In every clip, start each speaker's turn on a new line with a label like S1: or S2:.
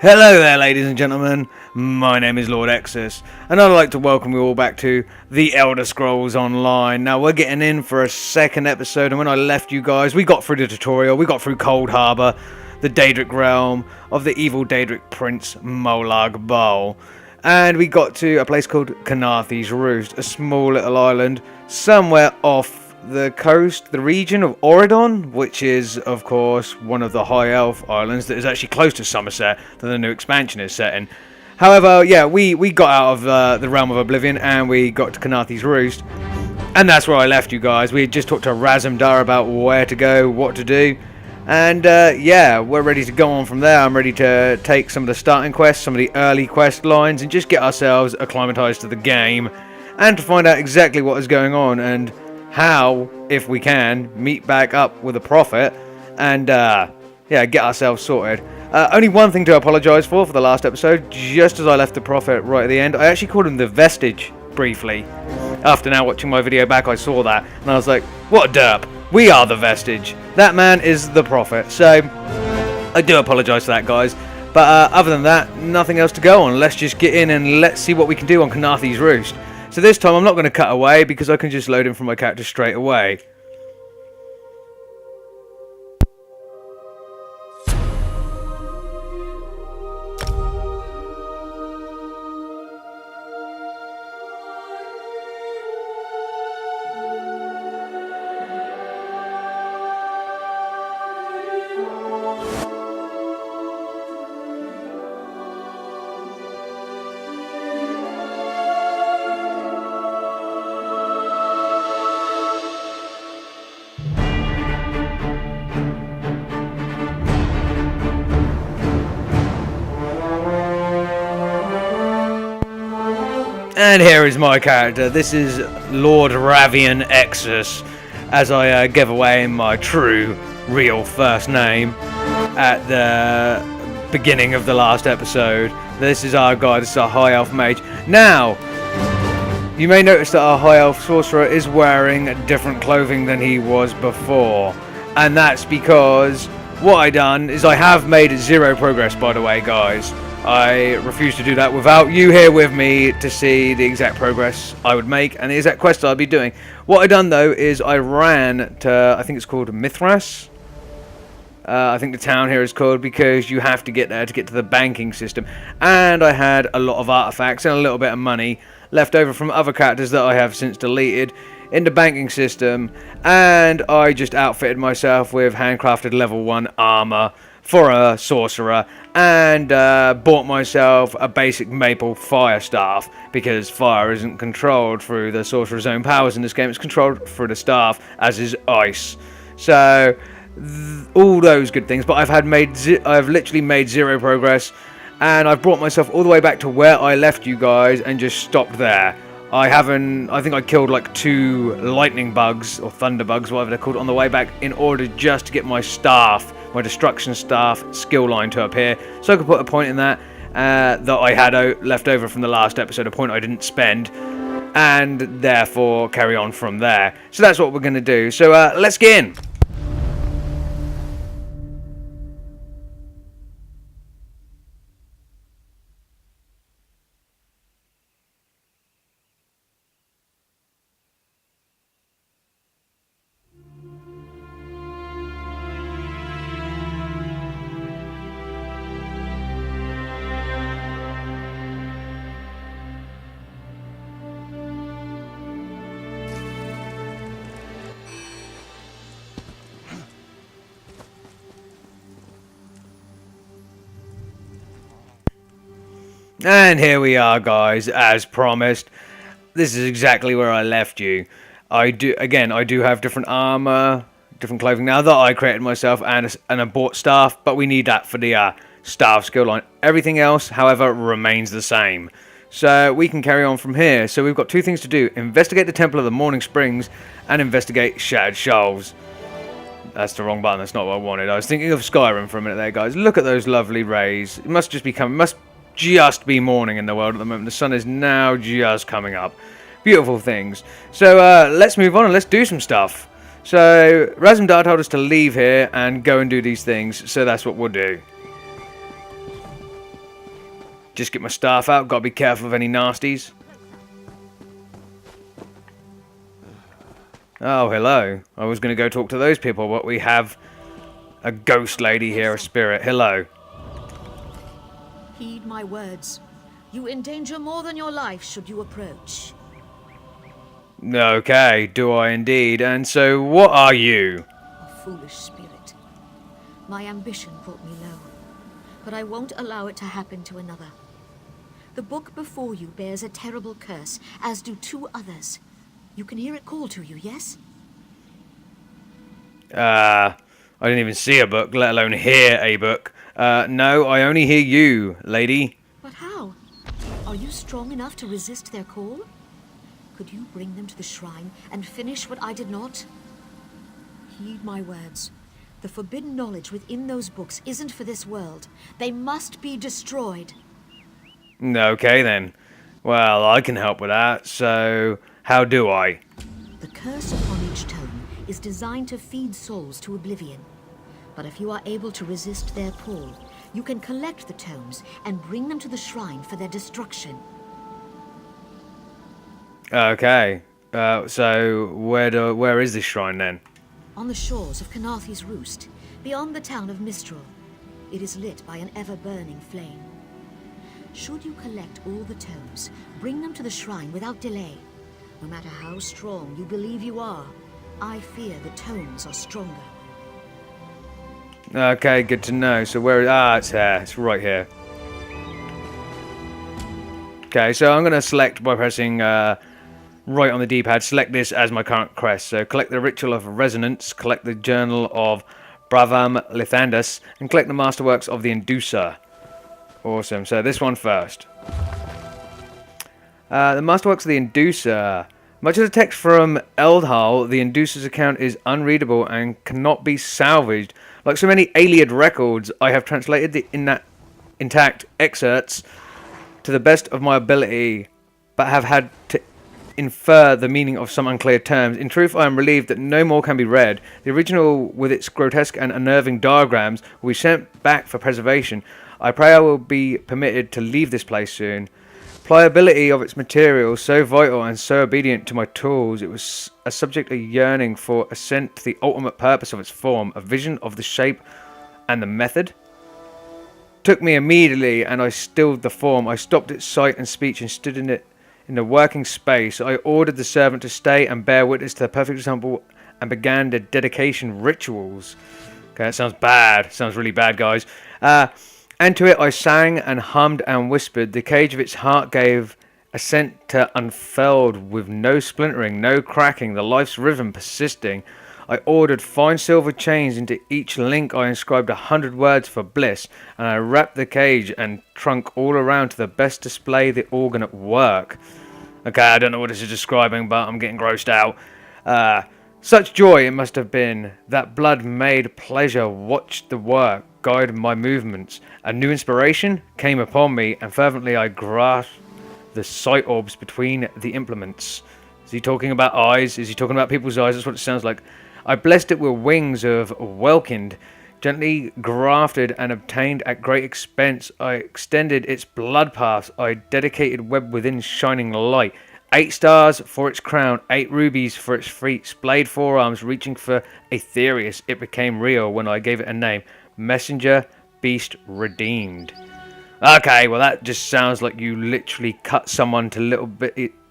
S1: Hello there, ladies and gentlemen. My name is Lord Exsus, and I'd like to welcome you all back to The Elder Scrolls Online. Now, we're getting in for a second episode, and when I left you guys, we got through the tutorial, we got through Cold Harbour, the Daedric realm of the evil Daedric Prince Molag Bal, and we got to a place called Khenarthis Roost, a small little island somewhere off the coast, the region of Auridon, which is, of course, one of the High Elf Islands that is actually close to Somerset that the new expansion is set in. However, yeah, we got out of the Realm of Oblivion and we got to Khenarthis Roost, and that's where I left you guys. We had just talked to Razumdar about where to go, what to do, and yeah, we're ready to go on from there. I'm ready to take some of the starting quests, some of the early quest lines, and just get ourselves acclimatized to the game and to find out exactly what is going on and how, if we can, meet back up with a prophet and yeah, get ourselves sorted. Only one thing to apologise for the last episode. Just as I left the prophet right at the end, I actually called him the Vestige briefly. After now watching my video back, I saw that and I was like, what a derp. We are the Vestige. That man is the prophet. So I do apologise for that, guys. But other than that, nothing else to go on. Let's just get in and let's see what we can do on Khenarthis Roost. So this time I'm not going to cut away because I can just load in from my character straight away. And here is my character. This is Lord Ravian Exsus, as I give away my true, real first name at the beginning of the last episode. This is our guy, this is our High Elf Mage. Now, you may notice that our High Elf Sorcerer is wearing different clothing than he was before. And that's because what I done is I have made zero progress, by the way, guys. I refuse to do that without you here with me to see the exact progress I would make and the exact quest I'll be doing. What I done though is I ran to, I think it's called Mithras. I think the town here is called, because you have to get there to get to the banking system. And I had a lot of artifacts and a little bit of money left over from other characters that I have since deleted in the banking system. And I just outfitted myself with handcrafted level 1 armor for a sorcerer, and bought myself a basic maple fire staff, because fire isn't controlled through the sorcerer's own powers in this game, it's controlled through the staff, as is ice. So all those good things, but I've literally made zero progress, and I've brought myself all the way back to where I left you guys and just stopped there. I think I killed like 2 lightning bugs, or thunder bugs, whatever they're called, on the way back in order just to get my staff, my destruction staff skill line to appear, so I could put a point in that that I had left over from the last episode, a point I didn't spend, and therefore carry on from there. So that's what we're going to do. So let's get in. And here we are, guys, as promised. This is exactly where I left you. I do have different armor, different clothing now that I created myself, and a bought staff, but we need that for the staff skill line. Everything else, however, remains the same. So we can carry on from here. So we've got 2 things to do: investigate the Temple of the Morning Springs and investigate Shattered Shoals. That's the wrong button, that's not what I wanted. I was thinking of Skyrim for a minute there, guys. Look at those lovely rays. It must just be morning in the world at the moment. The sun is now just coming up. Beautiful things. So let's move on and let's do some stuff. So Razumdar told us to leave here and go and do these things, so that's what we'll do. Just get my staff out. Gotta be careful of any nasties. Oh, hello. I was going to go talk to those people, but we have a ghost lady here, a spirit. Hello.
S2: Heed my words. You endanger more than your life should you approach.
S1: Okay, do I indeed. And so, what are you?
S2: A foolish spirit. My ambition brought me low, but I won't allow it to happen to another. The book before you bears a terrible curse, as do 2 others. You can hear it call to you, yes?
S1: I didn't even see a book, let alone hear a book. No, I only hear you, lady.
S2: But how? Are you strong enough to resist their call? Could you bring them to the shrine and finish what I did not? Heed my words. The forbidden knowledge within those books isn't for this world. They must be destroyed.
S1: Okay, then. Well, I can help with that, so how do I?
S2: The curse upon each tome is designed to feed souls to oblivion. But if you are able to resist their pull, you can collect the tomes and bring them to the shrine for their destruction.
S1: Okay. So where is this shrine then?
S2: On the shores of Khenarthis Roost, beyond the town of Mistral. It is lit by an ever-burning flame. Should you collect all the tomes, bring them to the shrine without delay. No matter how strong you believe you are, I fear the tomes are stronger.
S1: Okay, good to know. So where? It's here. It's right here. Okay, so I'm going to select by pressing right on the D-pad. Select this as my current quest. So collect the Ritual of Resonance, collect the Journal of Bravam Lithandus, and collect the Masterworks of the Inducer. Awesome. So this one first. The Masterworks of the Inducer. Much of the text from Eldhal, the Inducer's account is unreadable and cannot be salvaged. Like so many Iliad records, I have translated the intact excerpts to the best of my ability, but have had to infer the meaning of some unclear terms. In truth, I am relieved that no more can be read. The original, with its grotesque and unnerving diagrams, will be sent back for preservation. I pray I will be permitted to leave this place soon. Pliability of its material, so vital and so obedient to my tools, it was a subject of yearning for assent to the ultimate purpose of its form, a vision of the shape and the method. Took me immediately, and I stilled the form. I stopped its sight and speech and stood in it in the working space. I ordered the servant to stay and bear witness to the perfect example and began the dedication rituals. Okay, that sounds bad. Sounds really bad, guys. And to it I sang and hummed and whispered. The cage of its heart gave assent to unfurled with no splintering, no cracking, the life's rhythm persisting. I ordered fine silver chains into each link. I inscribed 100 words for bliss, and I wrapped the cage and trunk all around to the best display the organ at work. Okay, I don't know what this is describing, but I'm getting grossed out. Such joy it must have been. That blood made pleasure watched the work, guided my movements. A new inspiration came upon me, and fervently I grasped the sight orbs between the implements. Is he talking about eyes? Is he talking about people's eyes? That's what it sounds like. I blessed it with wings of welkind, gently grafted and obtained at great expense. I extended its blood paths. I dedicated web within shining light. 8 stars for its crown, 8 rubies for its feet, splayed forearms reaching for Aetherius. It became real when I gave it a name. Messenger, beast, redeemed. Okay, well that just sounds like you literally cut someone to little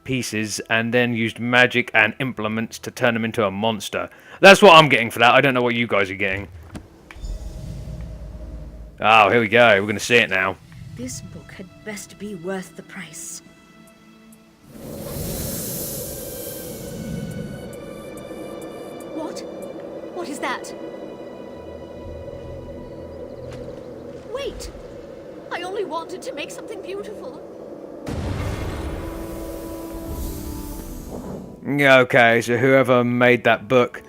S1: pieces and then used magic and implements to turn them into a monster. That's what I'm getting for that. I don't know what you guys are getting. Oh, here we go. We're going to see it now.
S2: This book had best be worth the price. What? What is that? Wait! I only wanted to make something beautiful.
S1: Yeah, okay, so whoever made that book,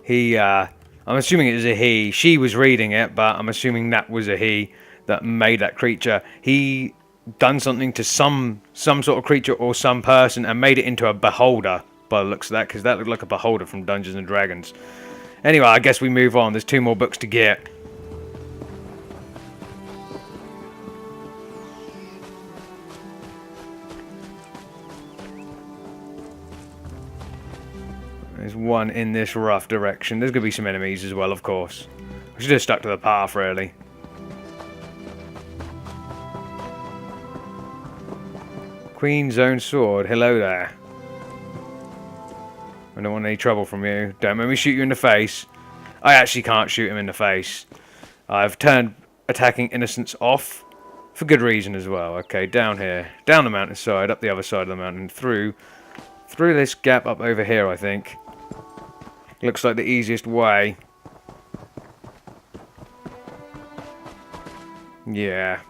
S1: I'm assuming it was a he. She was reading it, but I'm assuming that was a he that made that creature. He done something to some sort of creature or some person and made it into a beholder by the looks of that, because that looked like a beholder from Dungeons and Dragons. Anyway, I guess we move on. There's 2 more books to get. one in this rough direction. There's going to be some enemies as well, of course. I should have stuck to the path, really. Queen's Own Sword. Hello there. I don't want any trouble from you. Don't make me shoot you in the face. I actually can't shoot him in the face. I've turned attacking innocents off. For good reason as well. Okay, down here. Down the mountainside, up the other side of the mountain. Through this gap up over here, I think. Looks like the easiest way. Yeah.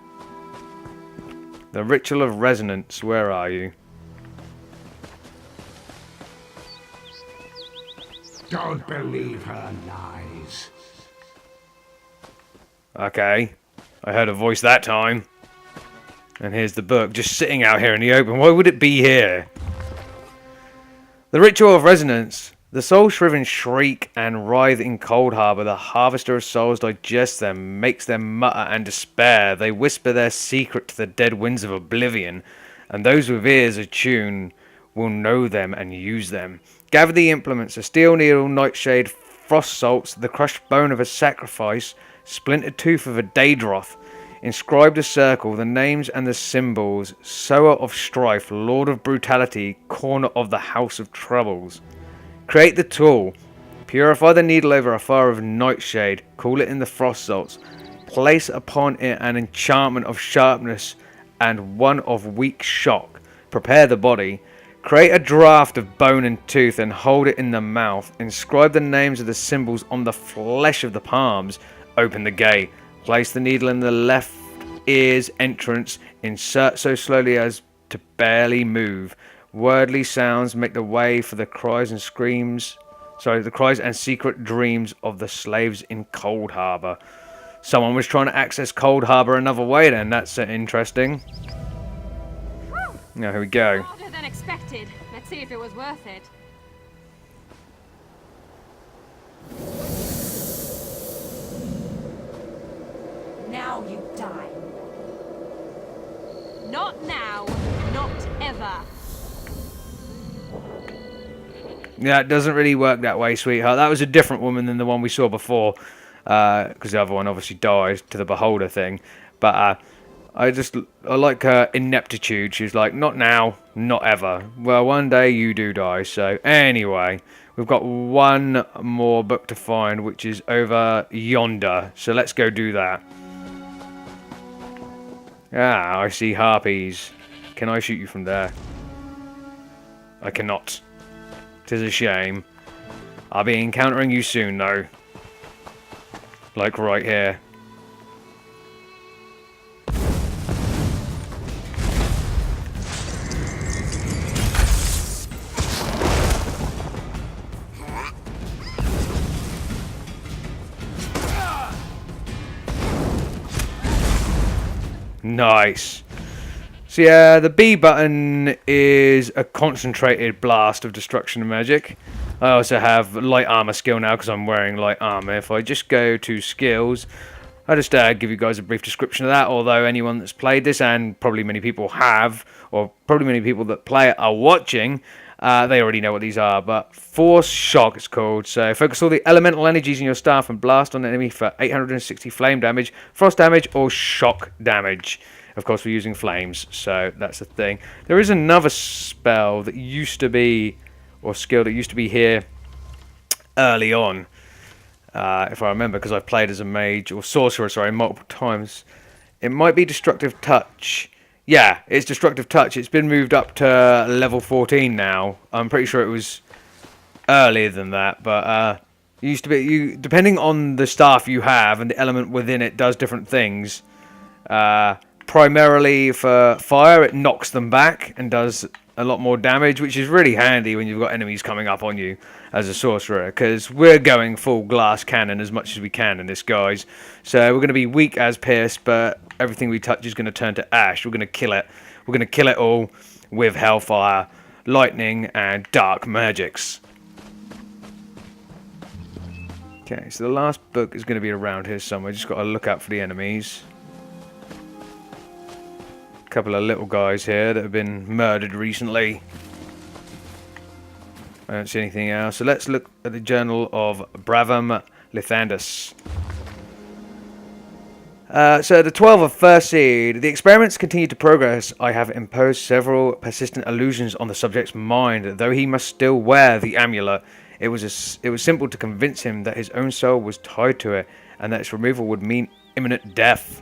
S1: The Ritual of Resonance. Where are you?
S3: Don't believe her lies.
S1: Okay. I heard a voice that time. And here's the book, just sitting out here in the open. Why would it be here? The Ritual of Resonance. The soul-shriven shriek and writhe in Cold Harbor. The harvester of souls digests them, makes them mutter and despair. They whisper their secret to the dead winds of oblivion. And those with ears attuned will know them and use them. Gather the implements, a steel needle, nightshade, frost salts, the crushed bone of a sacrifice, splintered tooth of a Daedroth. Inscribed a circle, the names and the symbols, sower of strife, lord of brutality, corner of the house of troubles. Create the tool, purify the needle over a fire of nightshade, cool it in the frost salts, place upon it an enchantment of sharpness and one of weak shock, prepare the body, create a draft of bone and tooth and hold it in the mouth, inscribe the names of the symbols on the flesh of the palms, open the gate. Place the needle in the left ear's entrance. Insert so slowly as to barely move. Wordly sounds make the way for the cries and screams. The cries and secret dreams of the slaves in Cold Harbor. Someone was trying to access Cold Harbor another way then. That's interesting. Now, here we go.
S4: Harder than expected. Let's see if it was worth it.
S5: Now you die.
S4: Not now, not ever.
S1: Yeah, it doesn't really work that way, sweetheart. That was a different woman than the one we saw before. Because the other one obviously died to the beholder thing. But I like her ineptitude. She's like, not now, not ever. Well, one day you do die. So anyway, we've got one more book to find, which is over yonder. So let's go do that. Ah, I see harpies. Can I shoot you from there? I cannot. 'Tis a shame. I'll be encountering you soon, though. Like right here. Nice. So yeah, the B button is a concentrated blast of destruction and magic. I also have light armor skill now because I'm wearing light armor. If I just go to skills, I'll just give you guys a brief description of that. Although anyone that's played this, and probably many people have, or probably many people that play it are watching, they already know what these are. But Force Shock it's called. So focus all the elemental energies in your staff and blast on an enemy for 860 flame damage, frost damage, or shock damage. Of course, we're using flames, so that's the thing. There is another spell that used to be, or skill that used to be here early on, if I remember, because I've played as a mage, or sorcerer, sorry, multiple times. It might be Destructive Touch. Yeah, it's Destructive Touch. It's been moved up to level 14 now. I'm pretty sure it was earlier than that, but it used to be, depending on the staff you have and the element within it does different things. Primarily for fire, it knocks them back and does a lot more damage, which is really handy when you've got enemies coming up on you as a sorcerer, because we're going full glass cannon as much as we can in this, guys. So we're going to be weak as piss, but everything we touch is going to turn to ash. We're going to kill it. We're going to kill it all with hellfire, lightning, and dark magics. Okay, so the last book is going to be around here somewhere. Just got to look out for the enemies. Couple of little guys here that have been murdered recently. I don't see anything else. So let's look at the journal of Bravum Lithandus. So the 12 of First Seed. The experiments continue to progress. I have imposed several persistent illusions on the subject's mind, though he must still wear the amulet. It was simple to convince him that his own soul was tied to it, and that its removal would mean imminent death.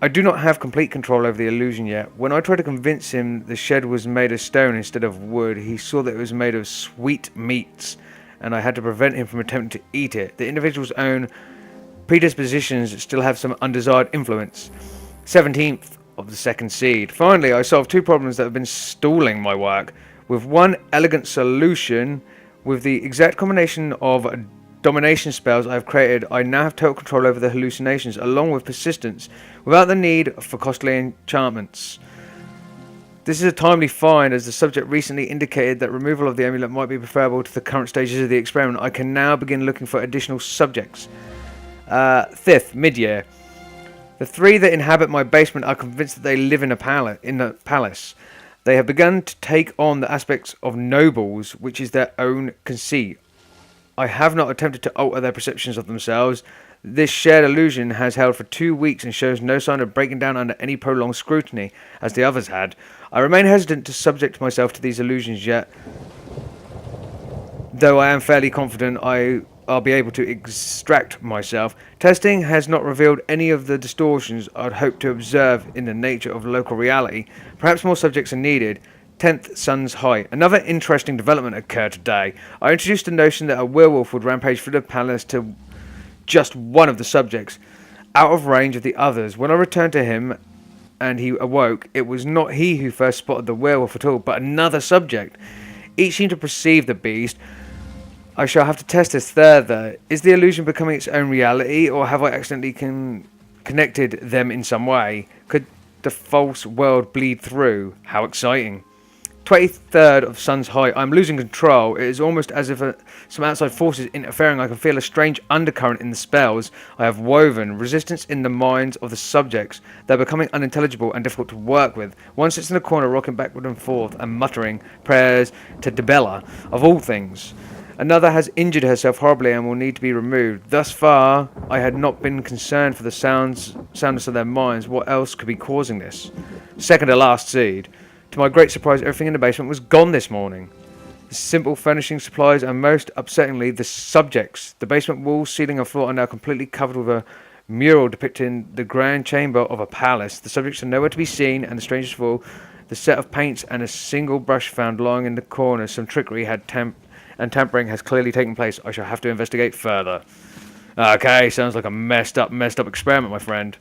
S1: I do not have complete control over the illusion yet. When I tried to convince him the shed was made of stone instead of wood, he saw that it was made of sweet meats, and I had to prevent him from attempting to eat it. The individual's own predispositions still have some undesired influence. 17th of the Second Seed. Finally, I solved two problems that have been stalling my work. With one elegant solution, with the exact combination of domination spells I have created, I now have total control over the hallucinations, along with persistence, without the need for costly enchantments. This is a timely find, as the subject recently indicated that removal of the amulet might be preferable to the current stages of the experiment. I can now begin looking for additional subjects. 5th, mid-year. The three that inhabit my basement are convinced that they live in a palace. They have begun to take on the aspects of nobles, which is their own conceit. I have not attempted to alter their perceptions of themselves. This shared illusion has held for 2 weeks and shows no sign of breaking down under any prolonged scrutiny, as the others had. I remain hesitant to subject myself to these illusions yet, though I am fairly confident I'll be able to extract myself. Testing has not revealed any of the distortions I'd hoped to observe in the nature of local reality. Perhaps more subjects are needed. 10th, Sun's Height. Another interesting development occurred today. I introduced the notion that a werewolf would rampage through the palace to just one of the subjects, out of range of the others. When I returned to him and he awoke, it was not he who first spotted the werewolf at all, but another subject. Each seemed to perceive the beast. I shall have to test this further. Is the illusion becoming its own reality, or have I accidentally connected them in some way? Could the false world bleed through? How exciting. 23rd of Sun's Height. I'm losing control. It is almost as if some outside force is interfering. I can feel a strange undercurrent in the spells I have woven. Resistance in the minds of the subjects. They're becoming unintelligible and difficult to work with. One sits in a corner rocking backward and forth and muttering prayers to Debella, of all things. Another has injured herself horribly and will need to be removed. Thus far, I had not been concerned for the soundness of their minds. What else could be causing this? Second to last seed. To my great surprise, everything in the basement was gone this morning. The simple furnishing supplies and, most upsettingly, the subjects. The basement walls, ceiling and floor are now completely covered with a mural depicting the grand chamber of a palace. The subjects are nowhere to be seen, and the strangest of all, the set of paints and a single brush found lying in the corner. Some trickery and tampering has clearly taken place. I shall have to investigate further. Okay, sounds like a messed up experiment, my friend.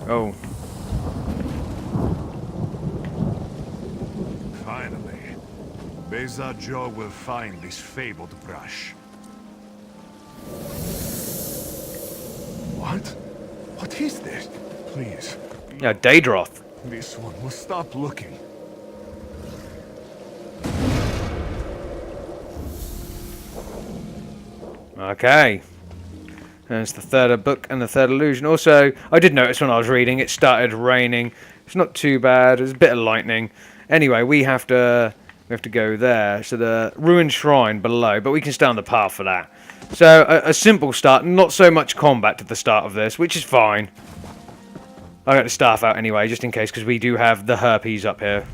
S1: Oh.
S6: Finally, Beza Joe will find this fabled brush. What? What is this? Please.
S1: Yeah, Daedroth.
S6: This one will stop looking.
S1: Okay. And it's the third book and the third illusion. Also, I did notice when I was reading, it started raining. It's not too bad. There's a bit of lightning. Anyway, we have to go there. So the ruined shrine below, but we can stay on the path for that. So a simple start. Not so much combat at the start of this, which is fine. I got the staff out anyway, just in case, because we do have the herpes up here.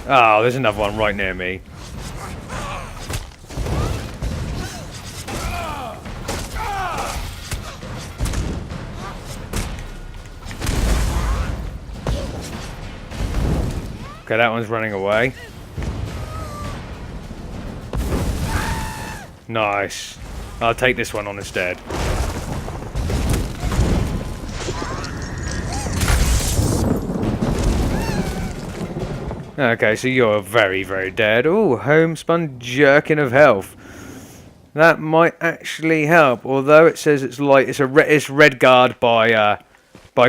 S1: Oh, there's another one right near me. Okay, that one's running away. Nice. I'll take this one on instead. Okay, so you're very, very dead. Ooh, homespun jerkin of health. That might actually help, although it says it's like it's red guard by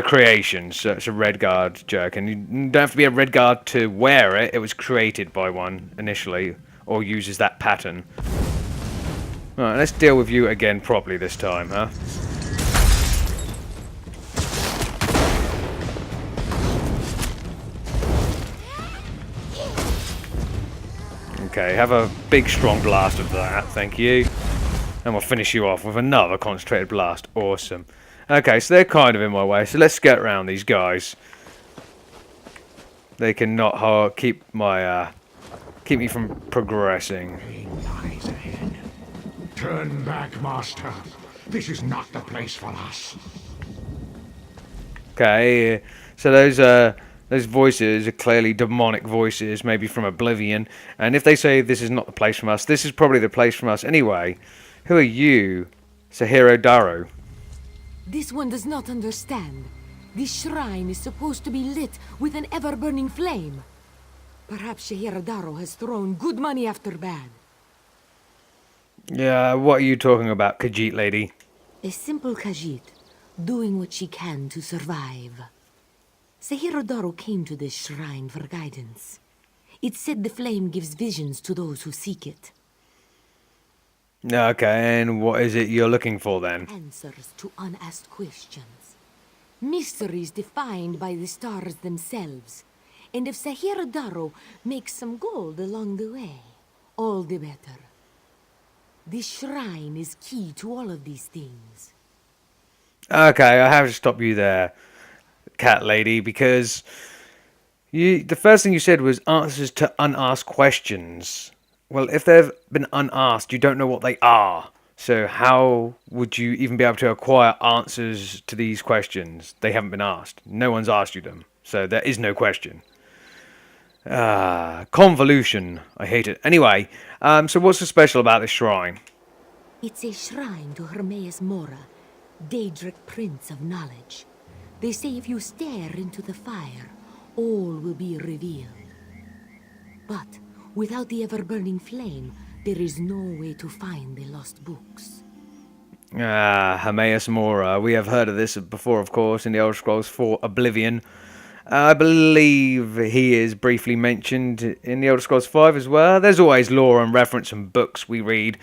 S1: creation, so it's a red guard jerkin. You don't have to be a red guard to wear it. It was created by one initially, or uses that pattern. Alright, let's deal with you again properly this time, huh? Okay, have a big strong blast of that, thank you. And we'll finish you off with another concentrated blast. Awesome. Okay, so they're kind of in my way, so let's get around these guys. They cannot keep me from progressing.
S3: Pain lies ahead. Turn back, Master. This is not the place for us.
S1: Okay, so those voices are clearly demonic voices, maybe from Oblivion. And if they say this is not the place from us, this is probably the place from us anyway. Who are you, Sahiro Daro?
S5: This one does not understand. This shrine is supposed to be lit with an ever-burning flame. Perhaps Shehiradaro has thrown good money after bad.
S1: Yeah, what are you talking about, Khajiit lady?
S5: A simple Khajiit, doing what she can to survive. Shehiradaro came to this shrine for guidance. It said the flame gives visions to those who seek it.
S1: Okay, and what is it you're looking for then?
S5: Answers to unasked questions. Mysteries defined by the stars themselves. And if Shehiradaro makes some gold along the way, all the better. This shrine is key to all of these things.
S1: Okay, I have to stop you there, cat lady, because the first thing you said was answers to unasked questions. Well, if they've been unasked, you don't know what they are. So how would you even be able to acquire answers to these questions? They haven't been asked. No one's asked you them. So there is no question. Convolution. I hate it. Anyway, so what's so special about this shrine?
S5: It's a shrine to Hermaeus Mora, Daedric Prince of Knowledge. They say if you stare into the fire, all will be revealed. But without the ever-burning flame, there is no way to find the lost books.
S1: Hermaeus Mora. We have heard of this before, of course, in the Elder Scrolls IV Oblivion. I believe he is briefly mentioned in the Elder Scrolls V as well. There's always lore and reference and books we read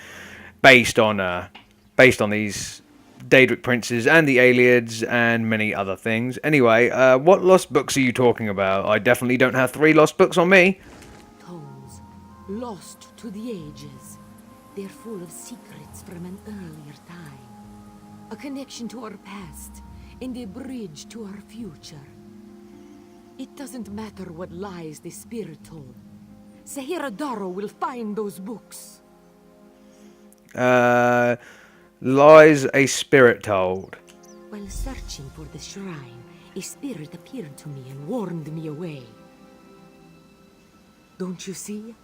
S1: based on these Daedric princes and the Aelids and many other things. Anyway, what lost books are you talking about? I definitely don't have 3 lost books on me.
S5: Tomes, lost to the ages. They're full of secrets from an earlier time. A connection to our past and a bridge to our future. It doesn't matter what lies the spirit told. Shehiradaro will find those books.
S1: Lies a spirit told.
S5: While searching for the shrine, a spirit appeared to me and warned me away. Don't you see?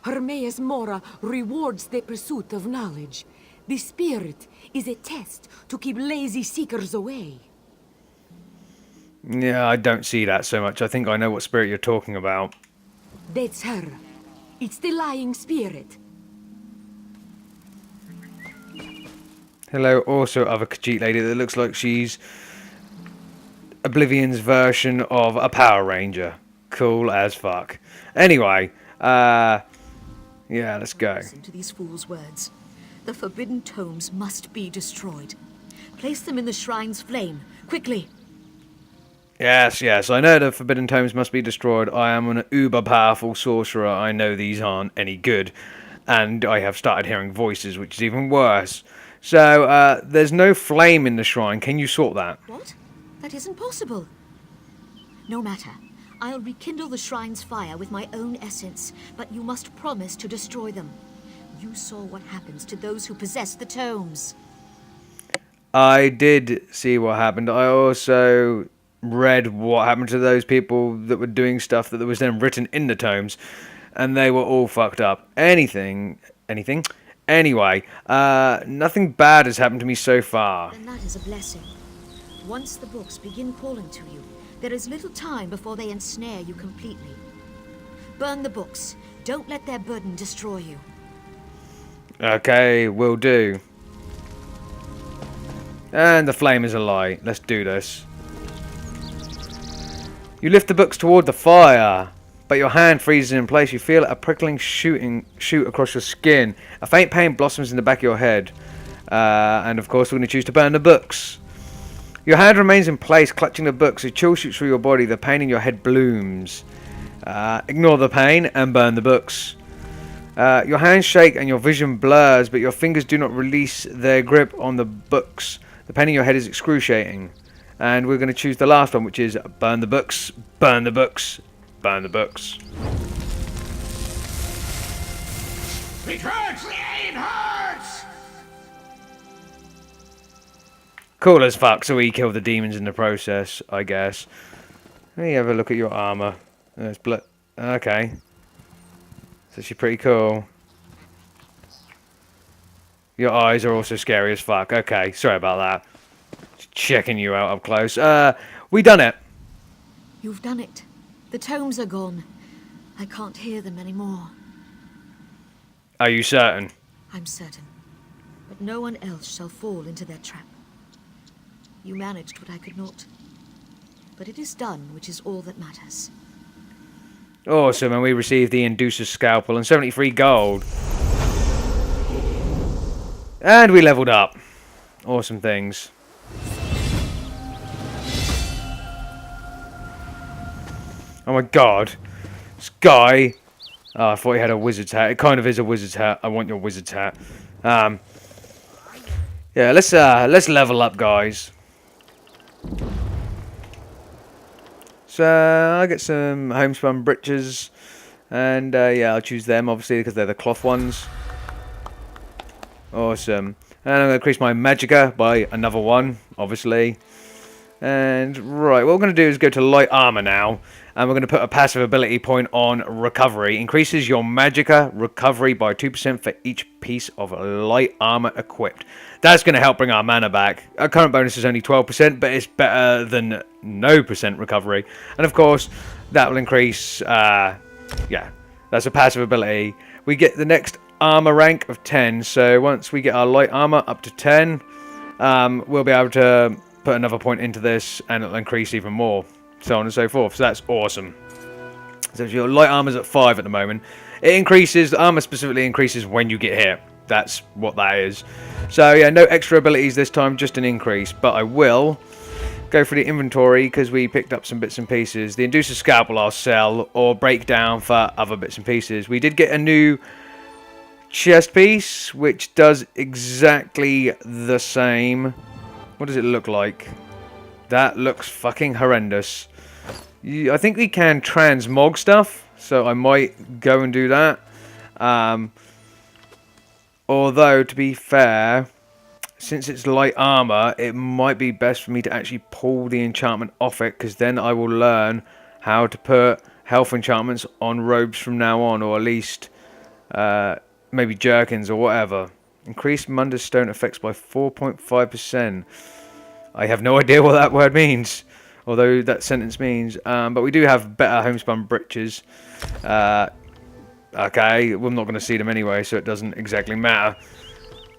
S5: Hermaeus Mora rewards the pursuit of knowledge. The spirit is a test to keep lazy seekers away.
S1: Yeah, I don't see that so much. I think I know what spirit you're talking about.
S5: That's her. It's the lying spirit.
S1: Hello, also other Khajiit lady that looks like she's Oblivion's version of a Power Ranger. Cool as fuck. Anyway, yeah, let's go.
S2: Listen to these fools' words. The forbidden tomes must be destroyed. Place them in the shrine's flame, quickly.
S1: Yes, I know the forbidden tomes must be destroyed. I am an uber-powerful sorcerer. I know these aren't any good. And I have started hearing voices, which is even worse. So, there's no flame in the shrine. Can you sort that?
S2: What? That isn't possible. No matter. I'll rekindle the shrine's fire with my own essence, but you must promise to destroy them. You saw what happens to those who possess the tomes.
S1: I did see what happened. I also read what happened to those people that were doing stuff that was then written in the tomes, and they were all fucked up. Anything? Anyway, nothing bad has happened to me so far.
S2: Then that is a blessing. Once the books begin calling to you, there is little time before they ensnare you completely. Burn the books. Don't let their burden destroy you.
S1: Okay, will do. And the flame is alight. Let's do this. You lift the books toward the fire, but your hand freezes in place. You feel a prickling shoot across your skin. A faint pain blossoms in the back of your head. And of course, we're going to choose to burn the books. Your hand remains in place, clutching the books. A chill shoots through your body. The pain in your head blooms. Ignore the pain and burn the books. Your hands shake and your vision blurs, but your fingers do not release their grip on the books. The pain in your head is excruciating. And we're going to choose the last one, which is burn the books, burn the books, burn the books.
S3: It hurts! It hurts!
S1: Cool as fuck, so we kill the demons in the process, I guess. Let me have a look at your armor. There's blood. Okay. It's actually pretty cool. Your eyes are also scary as fuck. Okay, sorry about that. Just checking you out up close. We done it.
S2: You've done it. The tomes are gone. I can't hear them anymore.
S1: Are you certain?
S2: I'm certain. But no one else shall fall into their trap. You managed what I could not. But it is done, which is all that matters.
S1: Awesome, and we received the Inducer's Scalpel and 73 gold. And we leveled up. Awesome things. Oh my god. This guy... Oh, I thought he had a wizard's hat. It kind of is a wizard's hat. I want your wizard's hat. Yeah, let's level up, guys. So I get some homespun breeches, and yeah, I'll choose them obviously because they're the cloth ones. Awesome. And I'm going to increase my magicka by another one, obviously. And right, what we're going to do is go to light armor now, and we're going to put a passive ability point on recovery. Increases your magicka recovery by 2% for each piece of light armor equipped. That's going to help bring our mana back. Our current bonus is only 12%, but it's better than no percent recovery. And of course, that will increase, yeah, that's a passive ability. We get the next armor rank of 10, so once we get our light armor up to 10, we'll be able to put another point into this, and it'll increase even more, so on and so forth. So that's awesome. So if your light armor's at 5 at the moment, it increases, the armor specifically increases when you get hit. That's what that is. So yeah, no extra abilities this time, just an increase. But I will go through the inventory because we picked up some bits and pieces. The Inducer Scalpel I'll sell or break down for other bits and pieces. We did get a new chest piece, which does exactly the same. What does it look like? That looks fucking horrendous. I think we can transmog stuff, so I might go and do that. Although, to be fair, since it's light armor, it might be best for me to actually pull the enchantment off it, because then I will learn how to put health enchantments on robes from now on, or at least maybe jerkins or whatever. Increased Mundus Stone effects by 4.5%. I have no idea what that word means, although that sentence means. But we do have better homespun breeches. Okay, I'm not going to see them anyway, so it doesn't exactly matter.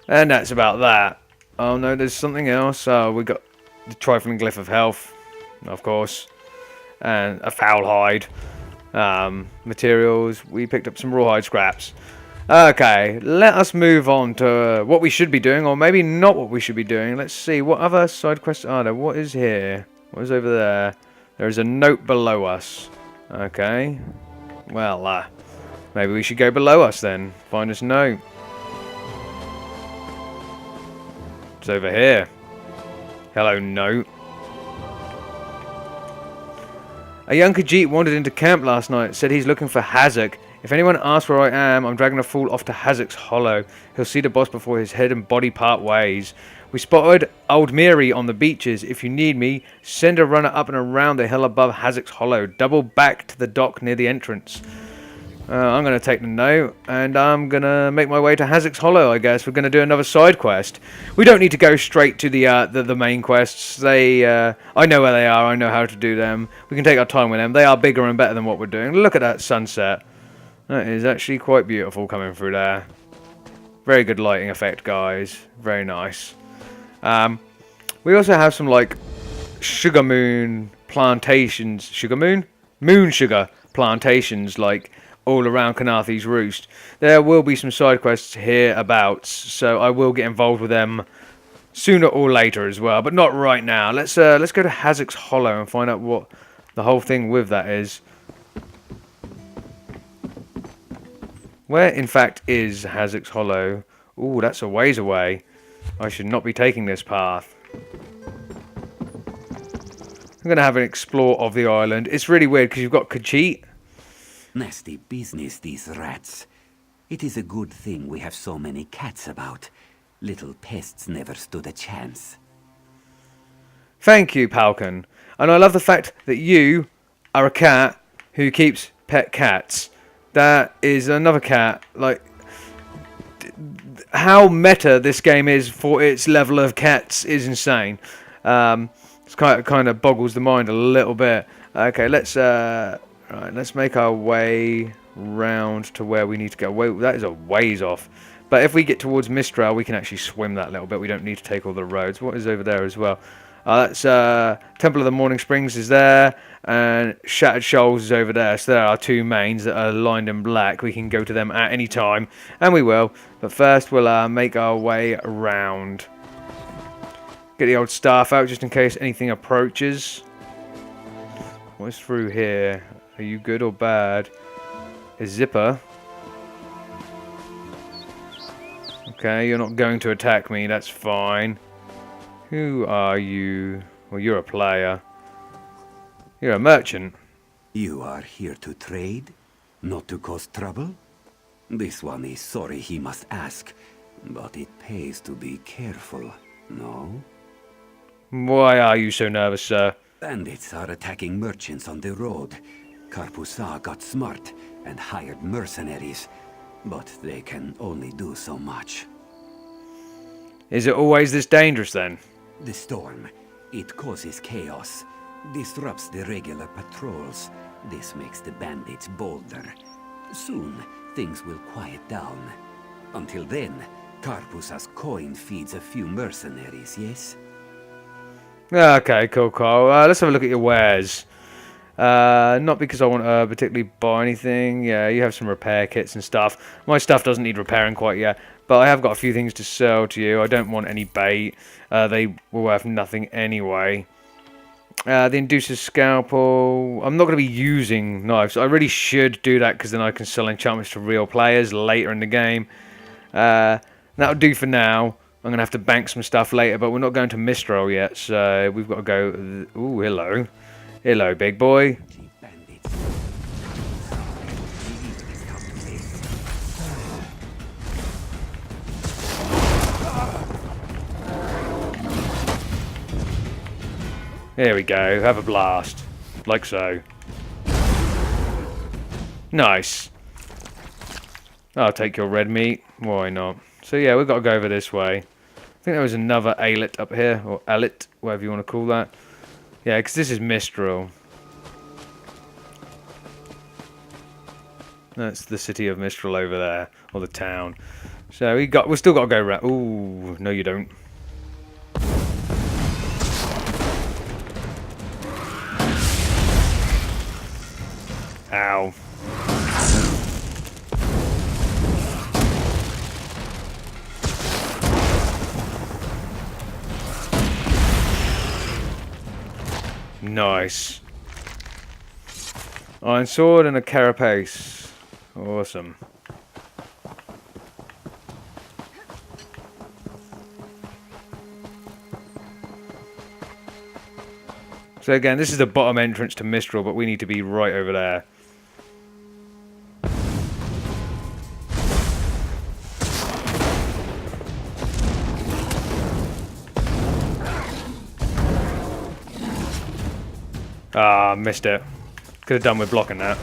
S1: And that's about that. Oh no, there's something else. We got the Trifling Glyph of Health, of course, and a foul hide. Materials. We picked up some rawhide scraps. Okay, let us move on to what we should be doing, or maybe not what we should be doing. Let's see, what other side quests are there? What is here? What is over there? There is a note below us. Okay. Well, maybe we should go below us then. Find this note. It's over here. Hello, note. A young Khajiit wandered into camp last night. Said he's looking for Hazak. If anyone asks where I am, I'm dragging a fool off to Hazak's Hollow. He'll see the boss before his head and body part ways. We spotted Old Miri on the beaches. If you need me, send a runner up and around the hill above Hazak's Hollow. Double back to the dock near the entrance. I'm going to take the note, and I'm going to make my way to Hazak's Hollow, I guess. We're going to do another side quest. We don't need to go straight to the main quests. They, I know where they are. I know how to do them. We can take our time with them. They are bigger and better than what we're doing. Look at that sunset. That is actually quite beautiful coming through there. Very good lighting effect, guys. Very nice. We also have some, like, sugar moon plantations. Sugar moon? Moon sugar plantations, like, all around Khenarthis Roost. There will be some side quests hereabouts, so I will get involved with them sooner or later as well, but not right now. Let's go to Hazak's Hollow and find out what the whole thing with that is. Where, in fact, is Hazek's Hollow? Ooh, that's a ways away. I should not be taking this path. I'm going to have an explore of the island. It's really weird because you've got Khajiit.
S7: Nasty business, these rats. It is a good thing we have so many cats about. Little pests never stood a chance.
S1: Thank you, Palcon. And I love the fact that you are a cat who keeps pet cats. That is another cat. Like, how meta this game is for its level of cats is insane. It's kind of boggles the mind a little bit. Okay, let's make our way round to where we need to go. Wait, that is a ways off. But if we get towards Mistral, we can actually swim that little bit. We don't need to take all the roads. What is over there as well? That's Temple of the Morning Springs is there, and Shattered Shoals is over there. So there are two mains that are lined in black. We can go to them at any time, and we will. But first, we'll make our way around. Get the old staff out just in case anything approaches. What's through here? Are you good or bad? A zipper. Okay, you're not going to attack me. That's fine. Who are you? Well, you're a player. You're a merchant.
S7: You are here to trade? Not to cause trouble? This one is sorry he must ask, but it pays to be careful, no?
S1: Why are you so nervous, sir?
S7: Bandits are attacking merchants on the road. Karpusa got smart and hired mercenaries, but they can only do so much.
S1: Is it always this dangerous then?
S7: The storm, it causes chaos, disrupts the regular patrols. This makes the bandits bolder. Soon, things will quiet down. Until then, Karpusa's coin feeds a few mercenaries, yes?
S1: Okay, cool. Let's have a look at your wares. Not because I want to particularly buy anything. Yeah, you have some repair kits and stuff. My stuff doesn't need repairing quite yet, but I have got a few things to sell to you. I don't want any bait. They will have nothing anyway. The Inducer's Scalpel. I'm not going to be using knives. I really should do that because then I can sell enchantments to real players later in the game. That'll do for now. I'm going to have to bank some stuff later, but we're not going to Mistral yet, so we've got to go... Ooh, hello. Hello, big boy. There we go. Have a blast. Like so. Nice. I'll take your red meat. Why not? So yeah, we've got to go over this way. I think there was another Alet up here, or Alet, whatever you want to call that. Yeah, because this is Mistral. That's the city of Mistral over there, or the town. So we've still got to go around. Ooh, no, you don't. Ow. Nice. Iron sword and a carapace. Awesome. So again, this is the bottom entrance to Mistral, but we need to be right over there. Ah, missed it. Could have done with blocking that.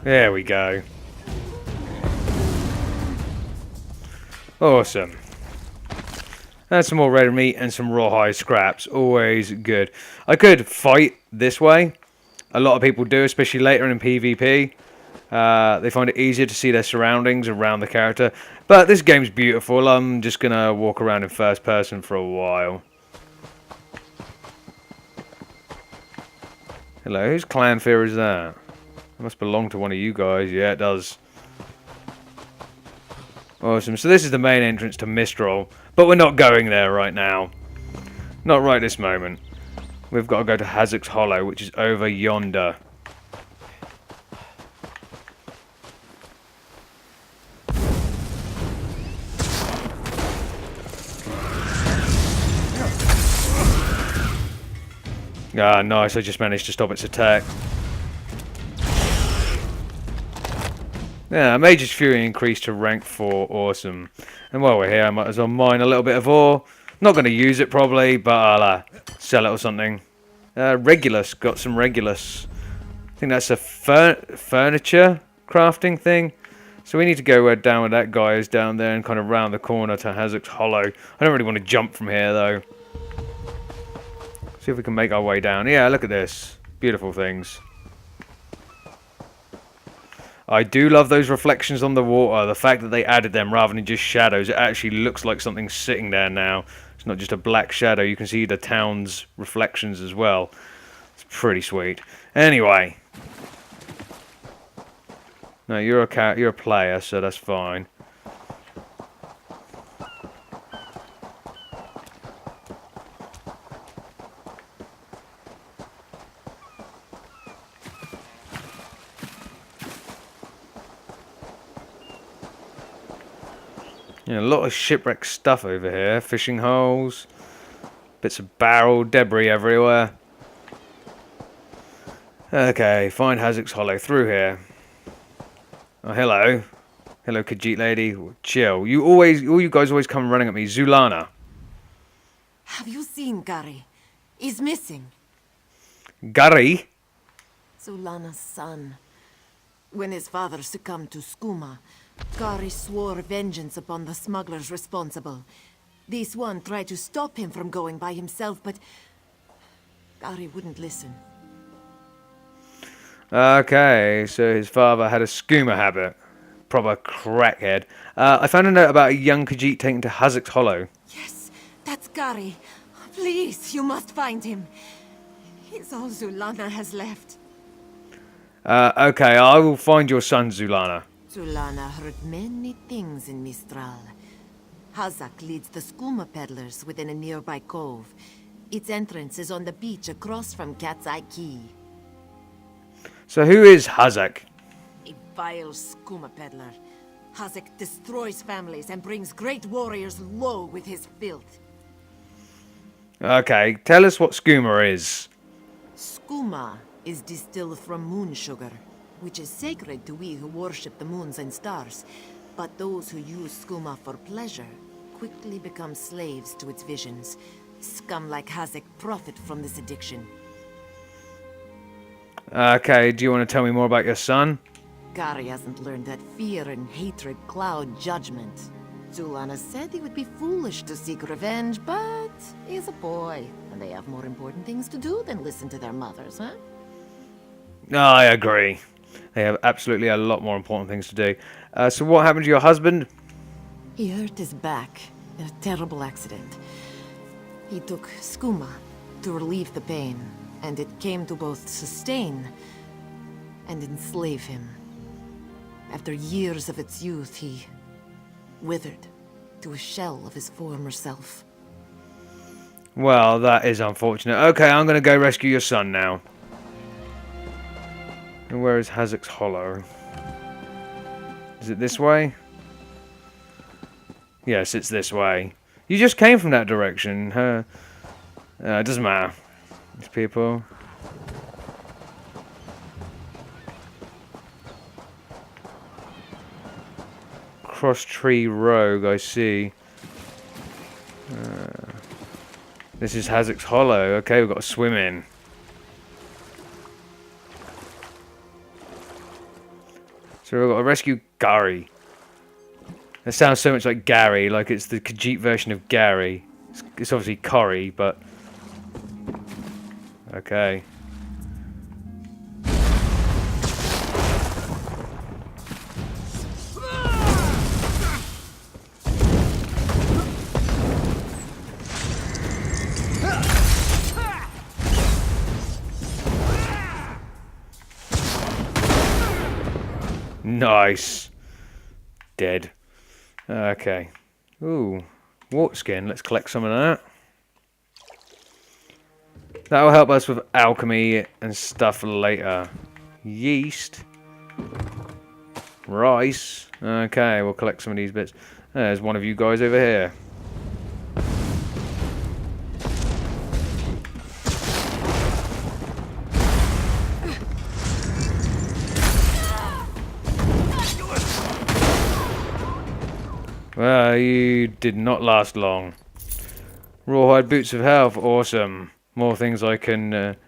S1: There we go. Awesome. And some more red meat and some rawhide scraps. Always good. I could fight this way. A lot of people do, especially later in PvP. They find it easier to see their surroundings around the character. But this game's beautiful. I'm just going to walk around in first person for a while. Hello, whose clan fear is that? It must belong to one of you guys. Yeah, it does. Awesome. So this is the main entrance to Mistral. But we're not going there right now. Not right this moment. we've got to go to Hazek's Hollow, which is over yonder. Ah, nice, I just managed to stop its attack. Yeah, Mage's Fury increased to rank 4, awesome. And while we're here, I might as well mine a little bit of ore. Not going to use it probably, but I'll sell it or something. Regulus, got some Regulus. I think that's a furniture crafting thing. So we need to go down where that guy is down there and kind of round the corner to Hazek's Hollow. I don't really want to jump from here though. See if we can make our way down. Yeah, look at this. Beautiful things. I do love those reflections on the water. The fact that they added them rather than just shadows. It actually looks like something's sitting there now. It's not just a black shadow. You can see the town's reflections as well. It's pretty sweet. Anyway. No, you're a player, so that's fine. Yeah, a lot of shipwreck stuff over here. Fishing holes. Bits of barrel debris everywhere. Okay, find Hazek's Hollow through here. Oh, hello. Hello, Khajiit lady. Chill. All you guys always come running at me. Zulana.
S5: Have you seen Gary? He's missing.
S1: Gary?
S5: Zulana's son. When his father succumbed to skooma, Gary swore vengeance upon the smugglers responsible. This one tried to stop him from going by himself, but Gary wouldn't listen.
S1: Okay, so his father had a skooma habit. Proper crackhead. I found a note about a young Khajiit taken to Hazek's Hollow.
S5: Yes, that's Gary. Please, you must find him. He's all Zulana has left.
S1: Okay, I will find your son, Zulana.
S5: Zulana heard many things in Mistral. Hazak leads the skooma peddlers within a nearby cove. Its entrance is on the beach across from Cat's Eye Key.
S1: So who is Hazak?
S5: A vile skooma peddler. Hazak destroys families and brings great warriors low with his filth.
S1: Okay, tell us what skooma is.
S5: Skooma is distilled from moon sugar, which is sacred to we who worship the moons and stars. But those who use skooma for pleasure quickly become slaves to its visions. Scum like Hazek profit from this addiction.
S1: Okay, do you want to tell me more about your son?
S5: Gary hasn't learned that fear and hatred cloud judgment. Zulana said he would be foolish to seek revenge, but he's a boy, and they have more important things to do than listen to their mothers, huh?
S1: No, I agree. They have absolutely a lot more important things to do. So what happened to your husband?
S5: He hurt his back in a terrible accident. He took skooma to relieve the pain, and it came to both sustain and enslave him. After years of its youth, he withered to a shell of his former self.
S1: Well, that is unfortunate. Okay, I'm going to go rescue your son now. And where is Hazek's Hollow? Is it this way? Yes, it's this way. You just came from that direction. It doesn't matter. These people. Cross Tree Rogue, I see. This is Hazek's Hollow. Okay, we've got to swim in. So we've got to rescue Gary. It sounds so much like Gary, like it's the Khajiit version of Gary. It's obviously Corey, but... Okay. Nice. Dead. Okay. Ooh. Wart skin. Let's collect some of that. That'll help us with alchemy and stuff later. Yeast. Rice. Okay, we'll collect some of these bits. There's one of you guys over here. Well, you did not last long. Rawhide boots of health, awesome. More things I can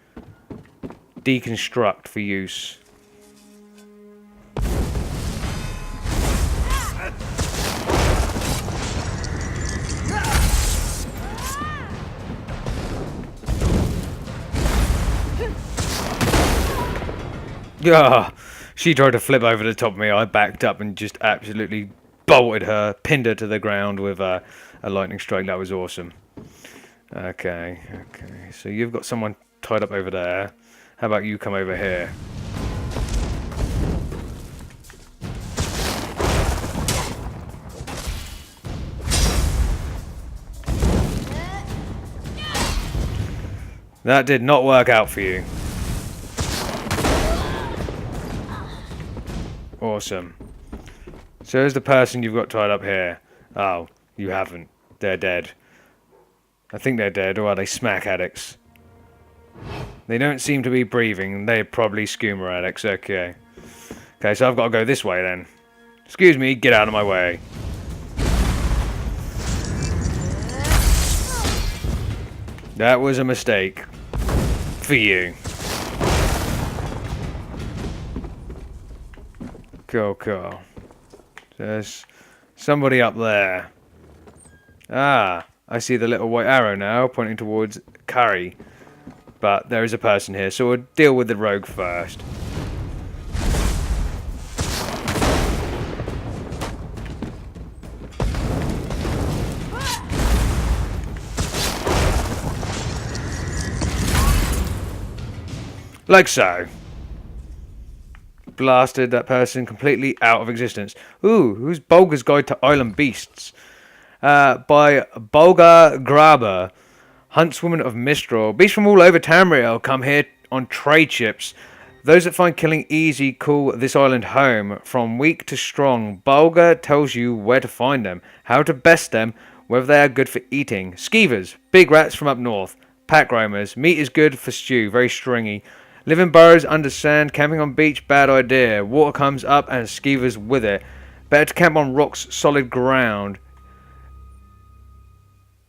S1: deconstruct for use. Yeah, she tried to flip over the top of me. I backed up and just absolutely bolted her, pinned her to the ground with a lightning strike. That was awesome. Okay. So you've got someone tied up over there. How about you come over here? That did not work out for you. Awesome. So who's the person you've got tied up here? Oh, you haven't. They're dead. I think they're dead, or are they smack addicts? They don't seem to be breathing. They're probably skooma addicts. Okay. Okay, so I've got to go this way then. Excuse me, get out of my way. That was a mistake. For you. Cool. There's somebody up there. Ah, I see the little white arrow now pointing towards Curry. But there is a person here, so we'll deal with the rogue first. Like so. Blasted that person completely out of existence. Ooh, who's Bulgar's Guide to Island Beasts? By Bulgar Graber, huntswoman of Mistral. Beasts from all over Tamriel come here on trade ships. Those that find killing easy call this island home. From weak to strong, Bulgar tells you where to find them, how to best them, whether they are good for eating. Skeevers, big rats from up north. Pack roamers, meat is good for stew, very stringy. Live in burrows under sand, camping on beach, bad idea. Water comes up and skeevers with it. Better to camp on rocks, solid ground.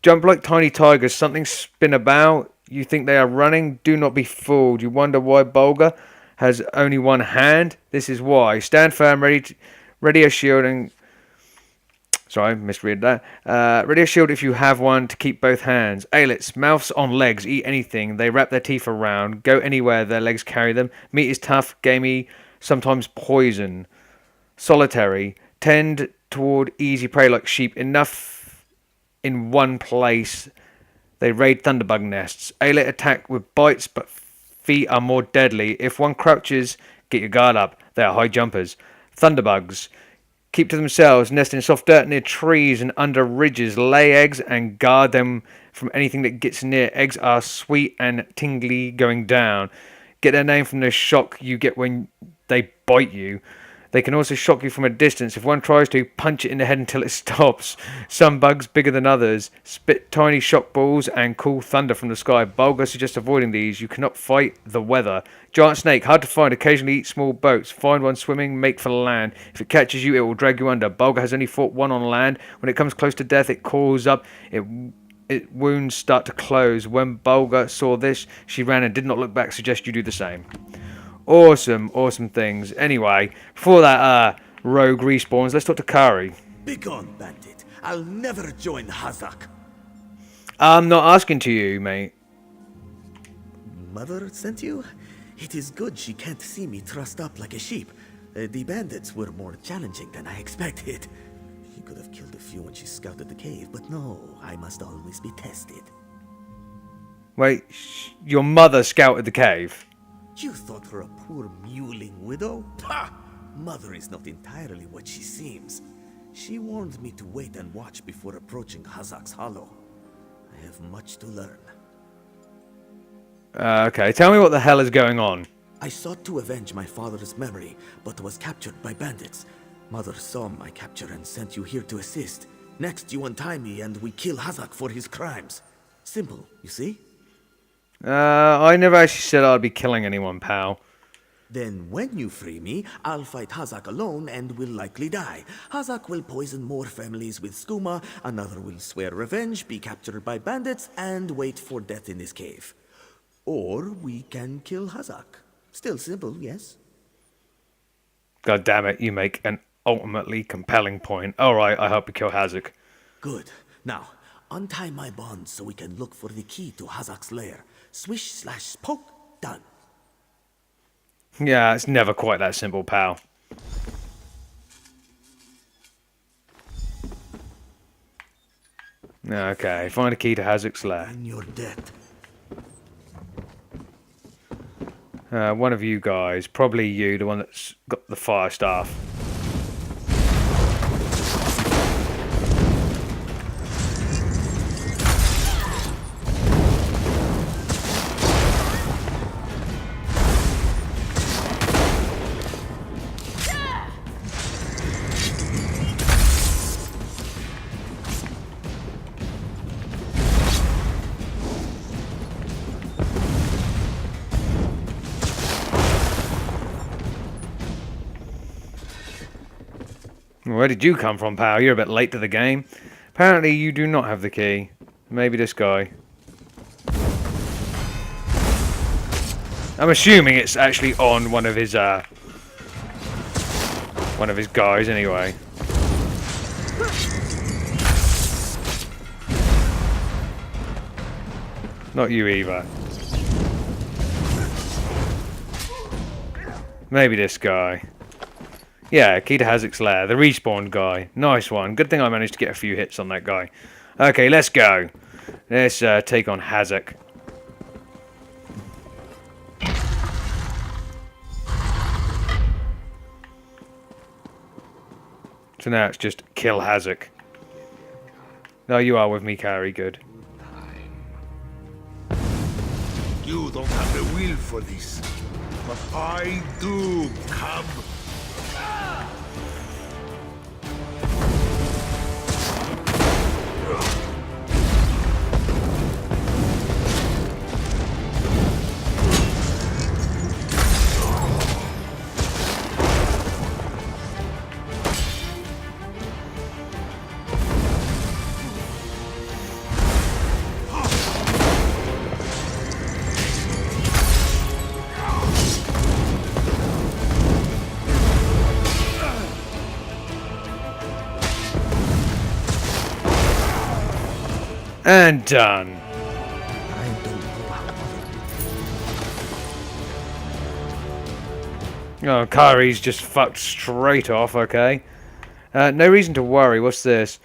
S1: Jump like tiny tigers, something spin about. You think they are running? Do not be fooled. You wonder why Bulgar has only one hand? This is why. Stand firm, ready a shield and... Sorry, misread that. Ready a shield if you have one to keep both hands. Aelits, mouths on legs, eat anything. They wrap their teeth around. Go anywhere their legs carry them. Meat is tough, gamey, sometimes poison. Solitary. Tend toward easy prey like sheep. Enough in one place. They raid thunderbug nests. Aelit attack with bites, but feet are more deadly. If one crouches, get your guard up. They are high jumpers. Thunderbugs. Keep to themselves, nest in soft dirt near trees and under ridges, lay eggs and guard them from anything that gets near. Eggs are sweet and tingly going down. Get their name from the shock you get when they bite you. They can also shock you from a distance. If one tries to, punch it in the head until it stops. Some bugs bigger than others spit tiny shock balls and call thunder from the sky. Bulgar suggests avoiding these. You cannot fight the weather. Giant snake, hard to find, occasionally eat small boats. Find one swimming, make for land. If it catches you, it will drag you under. Bulgar has only fought one on land. When it comes close to death, it calls up. Its wounds start to close. When Bulgar saw this, she ran and did not look back. Suggest you do the same. Awesome things. Anyway, before that rogue respawns, let's talk to Kari.
S8: Begone, bandit. I'll never join Hazak.
S1: I'm not asking to you, mate.
S8: Mother sent you? It is good she can't see me trussed up like a sheep. The bandits were more challenging than I expected. She could have killed a few when she scouted the cave, but no, I must always be tested.
S1: Wait, your mother scouted the cave?
S8: You thought her a poor mewling widow? Ha! Mother is not entirely what she seems. She warned me to wait and watch before approaching Hazak's Hollow. I have much to learn.
S1: Okay, tell me what the hell is going on.
S8: I sought to avenge my father's memory, but was captured by bandits. Mother saw my capture and sent you here to assist. Next, you untie me and we kill Hazak for his crimes. Simple, you see?
S1: I never actually said I'd be killing anyone, pal.
S8: Then when you free me, I'll fight Hazak alone and will likely die. Hazak will poison more families with skooma, another will swear revenge, be captured by bandits, and wait for death in this cave. Or we can kill Hazak. Still simple, yes?
S1: God damn it, you make an ultimately compelling point. Alright, I hope you kill Hazak.
S8: Good. Now, untie my bonds so we can look for the key to Hazak's lair. Swish slash poke, done.
S1: Yeah, it's never quite that simple, pal. Okay, find a key to Hazak's lair.
S8: And you're dead.
S1: One of you guys, probably you, the one that's got the fire staff. Where did you come from, pal? You're a bit late to the game. Apparently you do not have the key. Maybe this guy. I'm assuming it's actually on one of his guys anyway. Not you either. Maybe this guy. Yeah, key to Hazak's lair. The respawn guy. Nice one. Good thing I managed to get a few hits on that guy. Okay, let's go. Let's take on Hazak. So now it's just kill Hazak. No, you are with me, Carrie. Good.
S3: You don't have the will for this, but I do. Come.
S1: And done.
S8: I don't know how.
S1: Oh, Kari's just fucked straight off, okay. No reason to worry. What's this?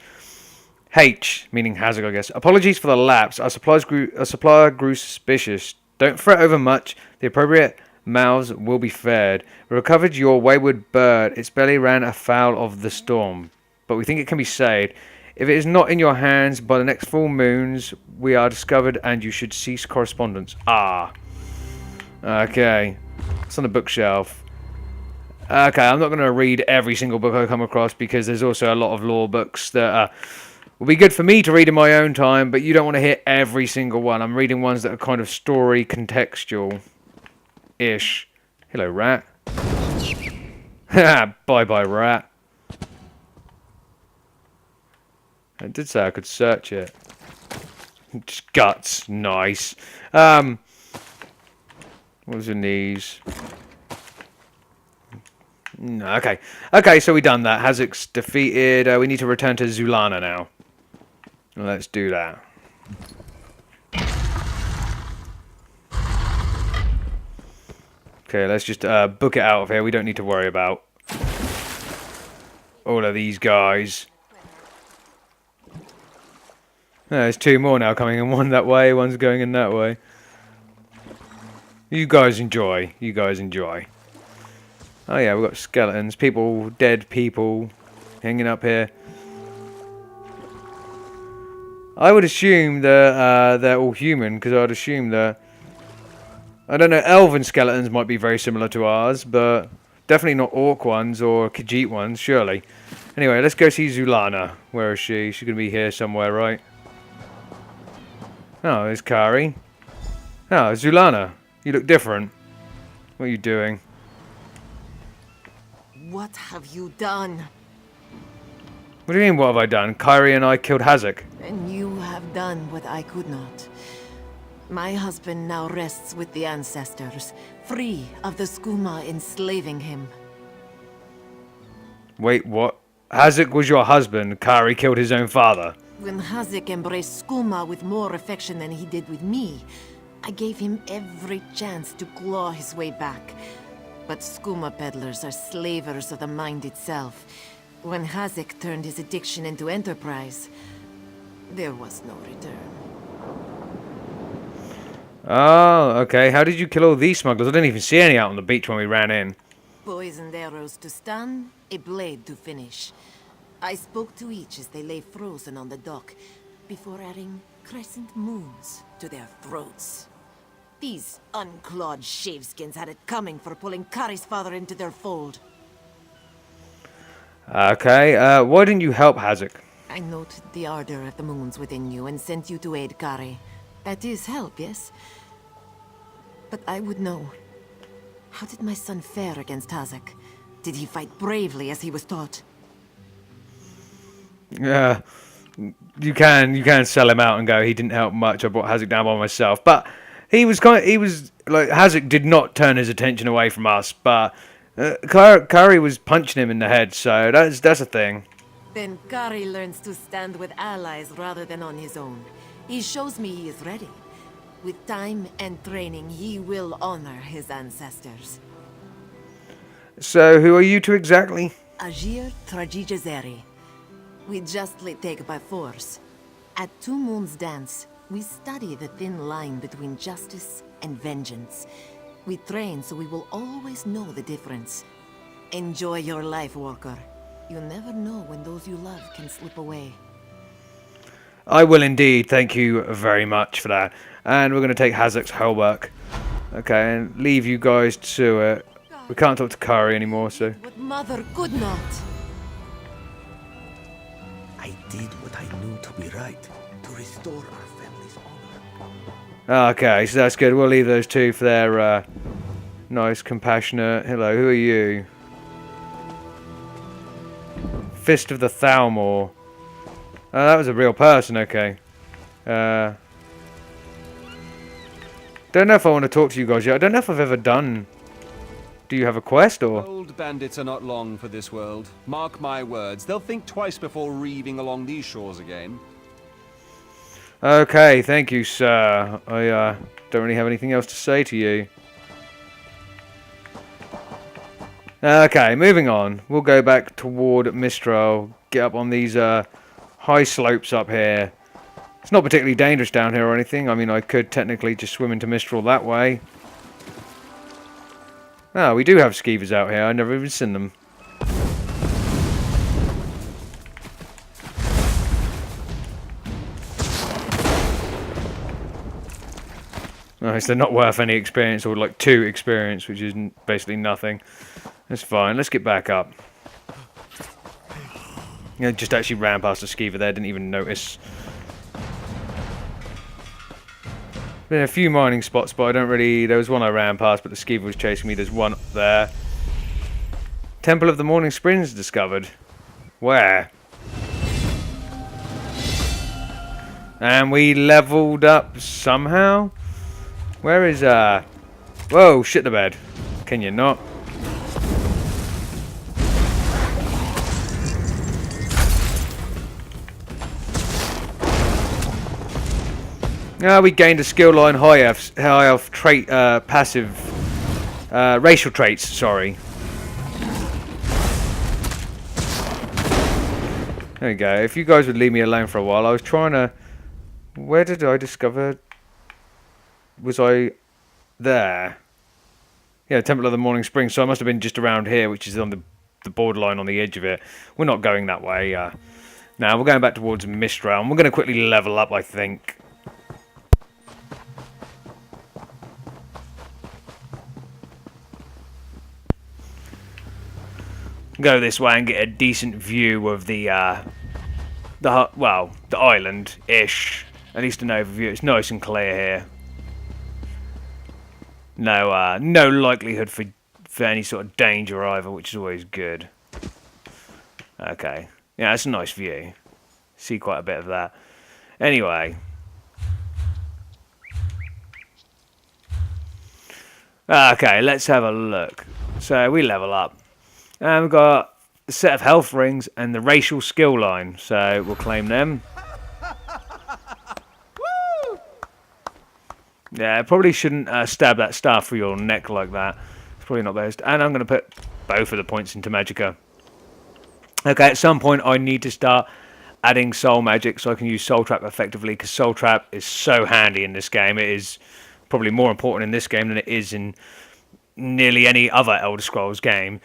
S1: H, meaning Hazak, I guess. Apologies for the lapse. Our supplier grew suspicious. Don't fret over much. The appropriate mouths will be fed. We recovered your wayward bird. Its belly ran afoul of the storm, but we think it can be saved. If it is not in your hands by the next full moons, we are discovered and you should cease correspondence. Ah. Okay. It's on the bookshelf. Okay, I'm not going to read every single book I come across because there's also a lot of lore books that will be good for me to read in my own time, but you don't want to hear every single one. I'm reading ones that are kind of story contextual-ish. Hello, rat. Bye-bye, rat. I did say I could search it. Just guts. Nice. What was in these? No, okay. Okay, so we done that. Hazak's defeated. We need to return to Zulana now. Let's do that. Okay, let's just book it out of here. We don't need to worry about all of these guys. There's two more now coming in. One that way, one's going in that way. You guys enjoy. You guys enjoy. Oh yeah, we've got skeletons. People, dead people hanging up here. I would assume that they're all human, because I'd assume that I don't know, elven skeletons might be very similar to ours, but definitely not orc ones or Khajiit ones, surely. Anyway, let's go see Zulana. Where is she? She's going to be here somewhere, right? Oh, there's Kari. Oh, Zulana. You look different. What are you doing?
S5: What have you done?
S1: What do you mean, what have I done? Kyrie and I killed Hazak.
S5: And you have done what I could not. My husband now rests with the ancestors, free of the skooma enslaving him.
S1: Wait, what? Hazak was your husband. Kyrie killed his own father.
S5: When Hazak embraced skooma with more affection than he did with me, I gave him every chance to claw his way back. But skooma peddlers are slavers of the mind itself. When Hazak turned his addiction into enterprise, there was no return.
S1: Oh, okay. How did you kill all these smugglers? I didn't even see any out on the beach when we ran in.
S5: Poisoned arrows to stun, a blade to finish. I spoke to each as they lay frozen on the dock, before adding crescent moons to their throats. These unclawed shaveskins had it coming for pulling Kari's father into their fold.
S1: Okay, why didn't you help Hazak?
S5: I noted the ardor of the moons within you and sent you to aid Kari. That is help, yes? But I would know. How did my son fare against Hazak? Did he fight bravely as he was taught?
S1: Yeah, you can sell him out and go, he didn't help much. I brought Hazak down by myself. But he was like, Hazak did not turn his attention away from us. But Kari was punching him in the head, so that's a thing.
S5: Then Kari learns to stand with allies rather than on his own. He shows me he is ready. With time and training, he will honor his ancestors.
S1: So, who are you two exactly?
S5: Ajir Trajijazeri. We justly take by force. At Two Moons Dance, we study the thin line between justice and vengeance. We train so we will always know the difference. Enjoy your life, Walker. You never know when those you love can slip away.
S1: I will indeed. Thank you very much for that. And we're going to take Hazak's hellwork. Okay, and leave you guys to it. We can't talk to Kari anymore, so...
S5: What mother could not.
S8: I did what I knew to be right, to restore our family's honor.
S1: Okay, so that's good. We'll leave those two for their nice, compassionate... Hello, who are you? Fist of the Thalmor. Oh, that was a real person, okay. Don't know if I want to talk to you guys yet. I don't know if I've ever done... Do you have a quest, or...?
S9: Old bandits are not long for this world. Mark my words. They'll think twice before reaving along these shores again.
S1: Okay, thank you, sir. I don't really have anything else to say to you. Okay, moving on. We'll go back toward Mistral. Get up on these high slopes up here. It's not particularly dangerous down here or anything. I mean, I could technically just swim into Mistral that way. Ah, we do have skeevers out here. I've never even seen them. Nice, they're not worth any experience, or like 2 experience, which is basically nothing. That's fine. Let's get back up. Yeah, just actually ran past a skeever there. Didn't even notice. Been a few mining spots, but I don't really... There was one I ran past, but the skeever was chasing me. There's one up there. Temple of the Morning Springs discovered. Where? And we leveled up somehow? Where is, Whoa, shit the bed. Can you not? We gained a skill line high off trait, passive, racial traits, sorry. There we go. If you guys would leave me alone for a while, I was trying to... Where did I discover... Was I... There. Yeah, Temple of the Morning Spring, so I must have been just around here, which is on the borderline on the edge of it. We're not going that way, Now, we're going back towards Mistral, and we're going to quickly level up, I think. go this way and get a decent view of the island-ish. At least an overview. It's nice and clear here. No likelihood for any sort of danger either, which is always good. Okay. Yeah, it's a nice view. See quite a bit of that. Anyway. Okay, let's have a look. So we level up. And we've got a set of health rings and the racial skill line. So we'll claim them. Yeah, I probably shouldn't stab that staff through your neck like that. It's probably not best. And I'm going to put both of the points into Magicka. Okay, at some point I need to start adding Soul Magic so I can use Soul Trap effectively, because Soul Trap is so handy in this game. It is probably more important in this game than it is in nearly any other Elder Scrolls game.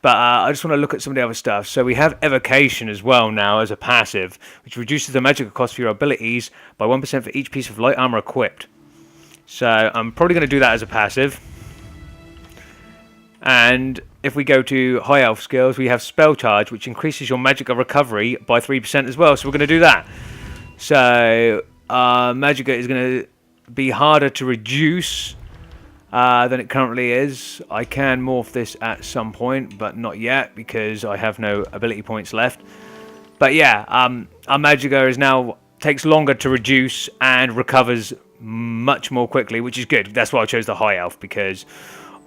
S1: But I just want to look at some of the other stuff. So we have Evocation as well now as a passive, which reduces the magical cost for your abilities by 1% for each piece of light armor equipped. So I'm probably going to do that as a passive. And if we go to High Elf skills, we have Spell Charge, which increases your Magicka recovery by 3% as well. So we're going to do that. So Magicka is going to be harder to reduce than it currently is. I can morph this at some point, but not yet because I have no ability points left. But yeah, our Magicka is now takes longer to reduce and recovers much more quickly, which is good. That's why I chose the High Elf, because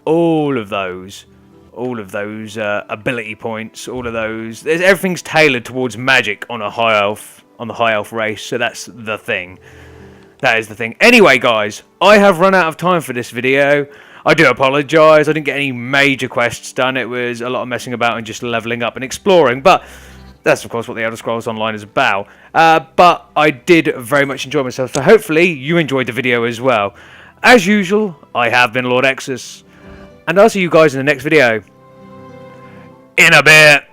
S1: all of those ability points, all of those, everything's tailored towards magic on a High Elf, on the High Elf race. So that's the thing. That is the thing. Anyway, guys, I have run out of time for this video. I do apologise. I didn't get any major quests done. It was a lot of messing about and just levelling up and exploring. But that's, of course, what the Elder Scrolls Online is about. But I did very much enjoy myself. So hopefully you enjoyed the video as well. As usual, I have been Lord Exsus. And I'll see you guys in the next video. In a bit.